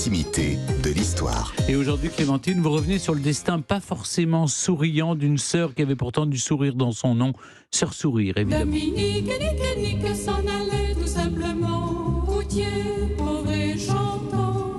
l'intimité de l'histoire. Et aujourd'hui, Clémentine, vous revenez sur le destin pas forcément souriant d'une sœur qui avait pourtant du sourire dans son nom, Sœur Sourire, évidemment. Dominique, Nique s'en allait tout simplement, routier, pauvre et chantant.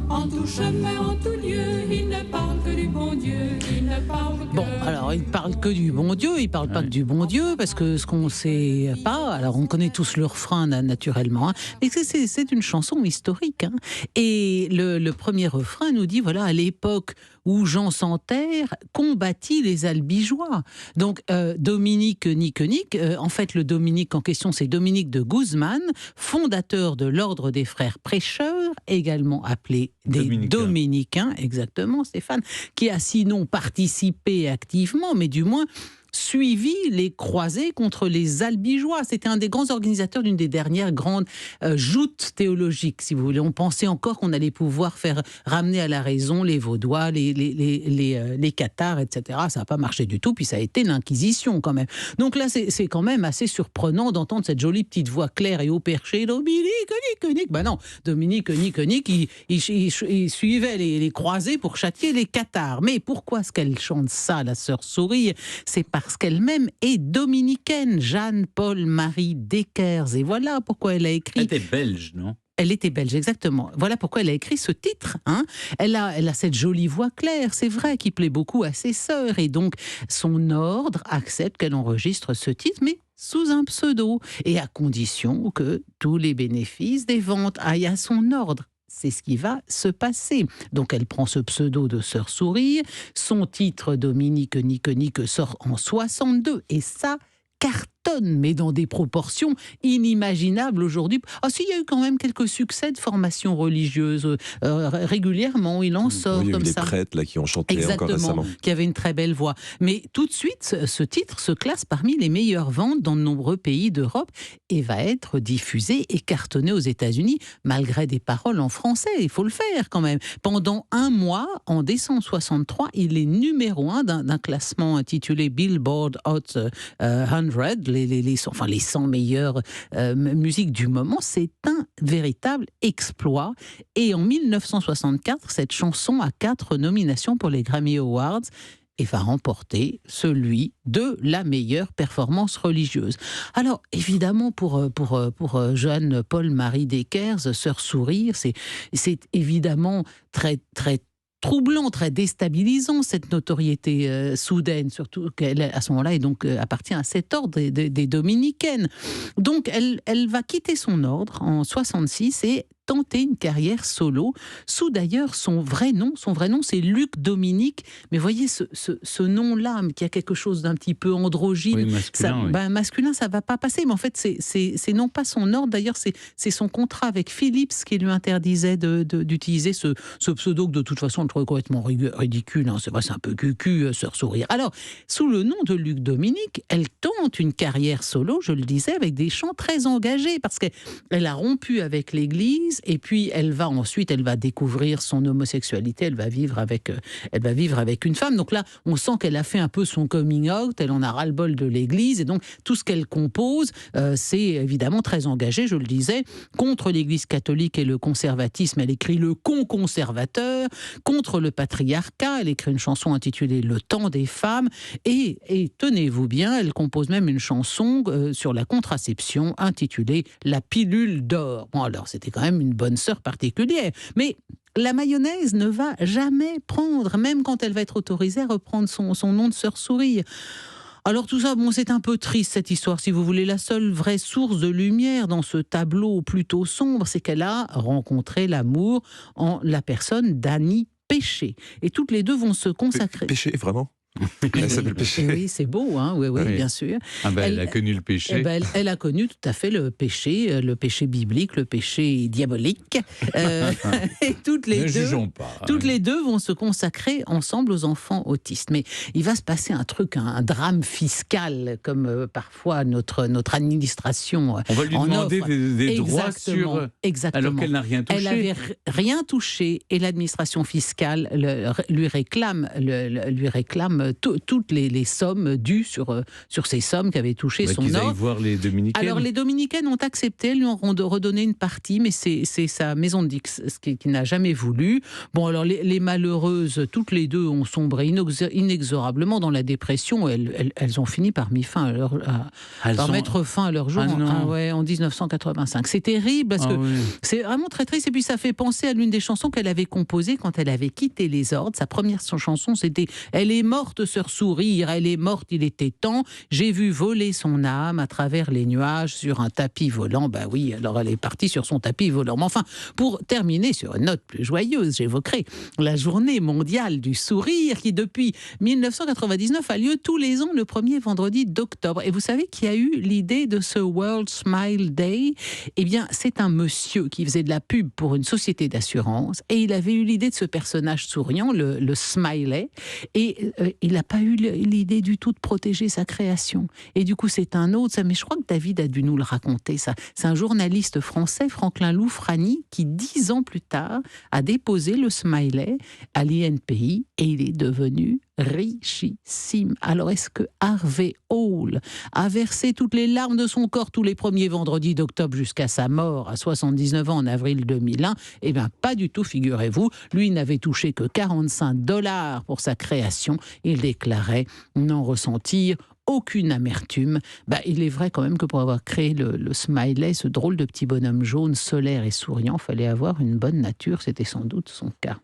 En tout chemin, en tout lieu, il ne parle que du bon Dieu, il ne parle que... Bon, alors il parle que du bon Dieu, il parle pas que du bon Dieu, parce que ce qu'on sait pas, alors on connaît tous le refrain naturellement, hein, mais c'est une chanson historique. Hein, et le premier refrain nous dit, voilà, à l'époque où Jean sans Terre combattit les Albigeois. Donc Dominique Nique, en fait le Dominique en question c'est Dominique de Guzman, fondateur de l'ordre des frères prêcheurs, également appelé des Dominicains, exactement Stéphane, qui a sinon participé activement, mais du moins suivi les croisés contre les Albigeois. C'était un des grands organisateurs d'une des dernières grandes joutes théologiques, si vous voulez. On pensait encore qu'on allait pouvoir faire ramener à la raison les Vaudois, les Cathares, etc. Ça n'a pas marché du tout, puis ça a été l'Inquisition quand même. Donc là, c'est quand même assez surprenant d'entendre cette jolie petite voix claire et haut perché, Dominique, Nique. Ben non, Dominique, Nique, il suivait les croisés pour châtier les Cathares. Mais pourquoi est-ce qu'elle chante ça, la sœur Sourire ? C'est parce qu'elle-même est dominicaine, Jeanne-Paul-Marie Dekers. Et voilà pourquoi elle a écrit... Elle était belge, non ? Elle était belge, exactement. Voilà pourquoi elle a écrit ce titre. Hein. Elle a cette jolie voix claire, c'est vrai, qui plaît beaucoup à ses sœurs. Et donc, son ordre accepte qu'elle enregistre ce titre, mais sous un pseudo, et à condition que tous les bénéfices des ventes aillent à son ordre. C'est ce qui va se passer. Donc elle prend ce pseudo de Sœur Sourire, son titre Dominique Nique sort en 62, et ça cartonne, mais dans des proportions inimaginables aujourd'hui. Ah si, il y a eu quand même quelques succès de formation religieuse régulièrement, il en sort comme ça. Il y a eu des prêtres là, qui ont chanté encore récemment. Qui avaient une très belle voix. Mais tout de suite, ce titre se classe parmi les meilleures ventes dans de nombreux pays d'Europe et va être diffusé et cartonné aux États-Unis, malgré des paroles en français. Il faut le faire quand même. Pendant un mois, en décembre 63, il est numéro 1 d'un classement intitulé Billboard Hot 100, les 100 meilleures musiques du moment. C'est un véritable exploit. Et en 1964, cette chanson a 4 nominations pour les Grammy Awards et va remporter celui de la meilleure performance religieuse. Alors, évidemment, pour Jeanne-Paul-Marie Dekers, Sœur Sourire, c'est évidemment très, très troublant, très déstabilisant, cette notoriété soudaine, surtout qu'elle, à ce moment-là, et donc appartient à cet ordre des dominicaines. Donc, elle va quitter son ordre en 66 et tenter une carrière solo, sous d'ailleurs son vrai nom. Son vrai nom, c'est Luc Dominique. Mais voyez, ce nom-là, qui a quelque chose d'un petit peu androgyne, oui, masculin, ça, masculin, ça ne va pas passer. Mais en fait, c'est non pas son ordre. D'ailleurs, c'est son contrat avec Philips qui lui interdisait d'utiliser ce pseudo que, de toute façon, on le trouve complètement ridicule. Hein. C'est vrai, c'est un peu cucu, Sœur Sourire. Alors, sous le nom de Luc Dominique, elle tente une carrière solo, je le disais, avec des chants très engagés, parce qu'elle a rompu avec l'Église. Et puis elle va découvrir son homosexualité, elle va vivre avec une femme. Donc là, on sent qu'elle a fait un peu son coming out, elle en a ras-le-bol de l'Église, et donc tout ce qu'elle compose, c'est évidemment très engagé, je le disais, contre l'Église catholique et le conservatisme. Elle écrit le conservateur, contre le patriarcat, elle écrit une chanson intitulée Le temps des femmes, et tenez-vous bien, elle compose même une chanson sur la contraception intitulée La pilule d'or. Bon, alors c'était quand même une bonne sœur particulière. Mais la mayonnaise ne va jamais prendre, même quand elle va être autorisée à reprendre son nom de Sœur Sourire. Alors tout ça, bon, c'est un peu triste cette histoire, si vous voulez. La seule vraie source de lumière dans ce tableau plutôt sombre, c'est qu'elle a rencontré l'amour en la personne d'Annie Péché. Et toutes les deux vont se consacrer. Péché, vraiment ? Elle s'appelle Péché. Oui, c'est beau, hein, oui, bien sûr. Ah ben, elle a connu le péché. Elle a connu tout à fait le péché biblique, le péché diabolique. Et toutes les deux vont se consacrer ensemble aux enfants autistes. Mais il va se passer un drame fiscal, comme parfois notre administration on va lui demander des droits exactement. Alors qu'elle n'a rien touché. Elle n'avait rien touché et l'administration fiscale lui réclame sommes, toutes les sommes dues sur ces sommes qu'avait touché son qu'ils aillent ordre. voir les dominicaines. Alors les dominicaines ont accepté, elles lui ont redonné une partie, mais c'est sa maison de Dix qui n'a jamais voulu. Bon, alors les malheureuses, toutes les deux ont sombré inexorablement dans la dépression. Elles ont fini par mettre fin à leur jour en 1985. C'est terrible parce que c'est vraiment très triste. Et puis ça fait penser à l'une des chansons qu'elle avait composées quand elle avait quitté les ordres. Sa première chanson, c'était « Elle est morte, sœur sourire, elle est morte, il était temps. J'ai vu voler son âme à travers les nuages sur un tapis volant. » Ben oui, alors elle est partie sur son tapis volant. Mais enfin, pour terminer sur une note plus joyeuse, j'évoquerai la journée mondiale du sourire qui, depuis 1999, a lieu tous les ans le premier vendredi d'octobre. Et vous savez qui a eu l'idée de ce World Smile Day? Eh bien, c'est un monsieur qui faisait de la pub pour une société d'assurance et il avait eu l'idée de ce personnage souriant, le smiley, et il n'a pas eu l'idée du tout de protéger sa création. Et du coup, c'est un autre, mais je crois que David a dû nous le raconter, ça. C'est un journaliste français, Franklin Loufrani, qui 10 ans plus tard a déposé le smiley à l'INPI et il est devenu richissime. Alors, est-ce que Harvey Hall a versé toutes les larmes de son corps tous les premiers vendredis d'octobre jusqu'à sa mort à 79 ans en avril 2001? Eh bien, pas du tout, figurez-vous. Lui n'avait touché que $45 pour sa création. Il déclarait n'en ressentir aucune amertume. Il est vrai quand même que pour avoir créé le smiley, ce drôle de petit bonhomme jaune, solaire et souriant, fallait avoir une bonne nature. C'était sans doute son cas.